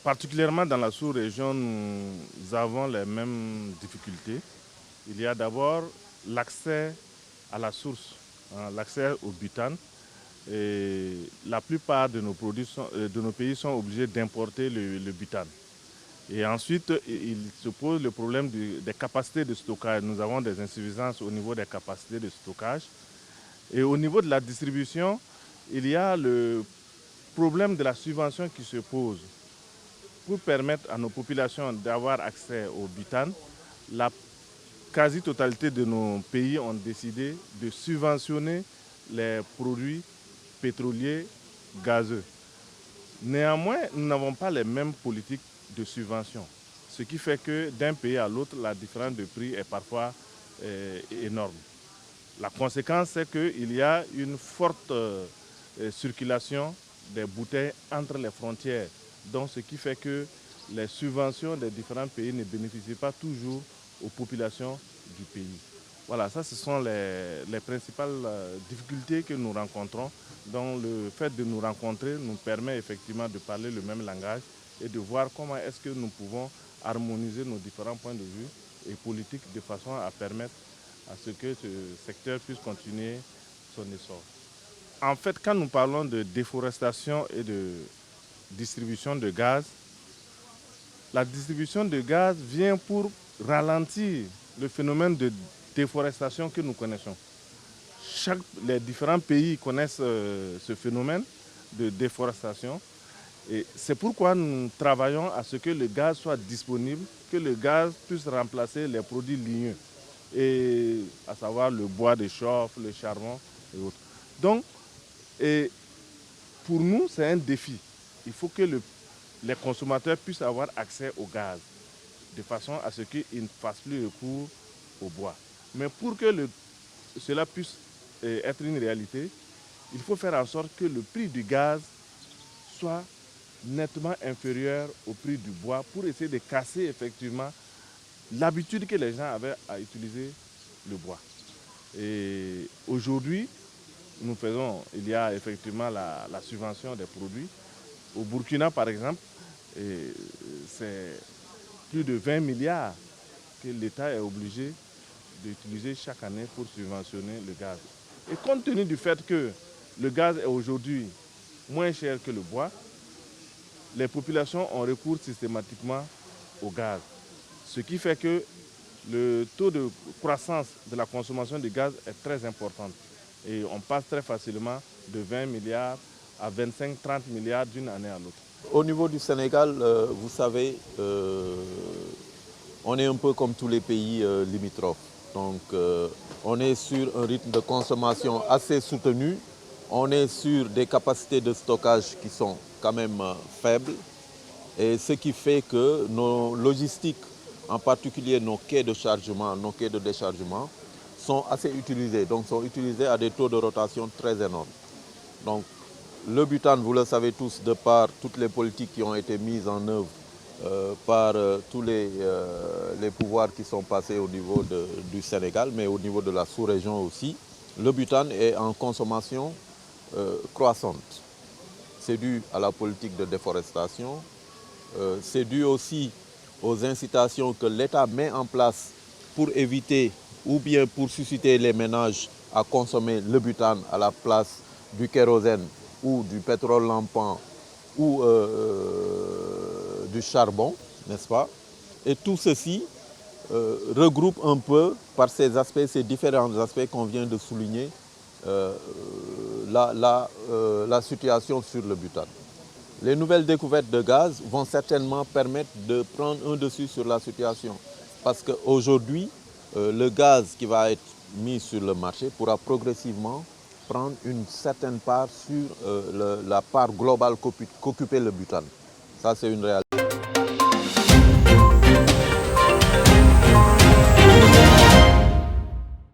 Particulièrement dans la sous-région, nous avons les mêmes difficultés. Il y a d'abord l'accès à la source, hein, l'accès au butane. Et la plupart de nos de nos pays sont obligés d'importer le butane. Et ensuite, il se pose le problème des capacités de stockage. Nous avons des insuffisances au niveau des capacités de stockage. Et au niveau de la distribution, il y a le problème de la subvention qui se pose. Pour permettre à nos populations d'avoir accès au butane, la quasi-totalité de nos pays ont décidé de subventionner les produits pétroliers gazeux. Néanmoins, nous n'avons pas les mêmes politiques de subvention, ce qui fait que d'un pays à l'autre, la différence de prix est parfois énorme. La conséquence, c'est qu'il y a une forte circulation des bouteilles entre les frontières, donc ce qui fait que les subventions des différents pays ne bénéficient pas toujours aux populations du pays. Voilà, ça ce sont les principales difficultés que nous rencontrons. Donc le fait de nous rencontrer nous permet effectivement de parler le même langage et de voir comment est-ce que nous pouvons harmoniser nos différents points de vue et politiques de façon à permettre à ce que ce secteur puisse continuer son essor. En fait, quand nous parlons de déforestation et de distribution de gaz, la distribution de gaz vient pour ralentir le phénomène de déforestation que nous connaissons. Les différents pays connaissent ce phénomène de déforestation et c'est pourquoi nous travaillons à ce que le gaz soit disponible, que le gaz puisse remplacer les produits ligneux, et à savoir le bois de chauffe, le charbon et autres. Donc, pour nous, c'est un défi. Il faut que les consommateurs puissent avoir accès au gaz, de façon à ce qu'ils ne fassent plus recours au bois. Mais pour que cela puisse être une réalité, il faut faire en sorte que le prix du gaz soit nettement inférieur au prix du bois pour essayer de casser effectivement l'habitude que les gens avaient à utiliser le bois. Et aujourd'hui, il y a effectivement la subvention des produits. Au Burkina, par exemple, c'est plus de 20 milliards que l'État est obligé d'utiliser chaque année pour subventionner le gaz. Et compte tenu du fait que le gaz est aujourd'hui moins cher que le bois, les populations ont recours systématiquement au gaz. Ce qui fait que le taux de croissance de la consommation de gaz est très important. Et on passe très facilement de 20 milliards à 25-30 milliards d'une année à l'autre. Au niveau du Sénégal, vous savez, on est un peu comme tous les pays limitrophes. Donc on est sur un rythme de consommation assez soutenu. On est sur des capacités de stockage qui sont quand même faibles. Et ce qui fait que nos logistiques, en particulier nos quais de chargement, nos quais de déchargement, sont assez utilisés. Donc sont utilisés à des taux de rotation très énormes. Donc le butane, vous le savez tous, de par toutes les politiques qui ont été mises en œuvre par tous les pouvoirs qui sont passés au niveau du Sénégal, mais au niveau de la sous-région aussi, le butane est en consommation croissante. C'est dû à la politique de déforestation, c'est dû aussi aux incitations que l'État met en place pour éviter ou bien pour susciter les ménages à consommer le butane à la place du kérosène ou du pétrole lampant ou du charbon, n'est-ce pas? Et tout ceci regroupe un peu par ces différents aspects qu'on vient de souligner la situation sur le butane. Les nouvelles découvertes de gaz vont certainement permettre de prendre un dessus sur la situation. Parce qu'aujourd'hui, le gaz qui va être mis sur le marché pourra progressivement prendre une certaine part sur la part globale qu'occupait le butane. Ça, c'est une réalité.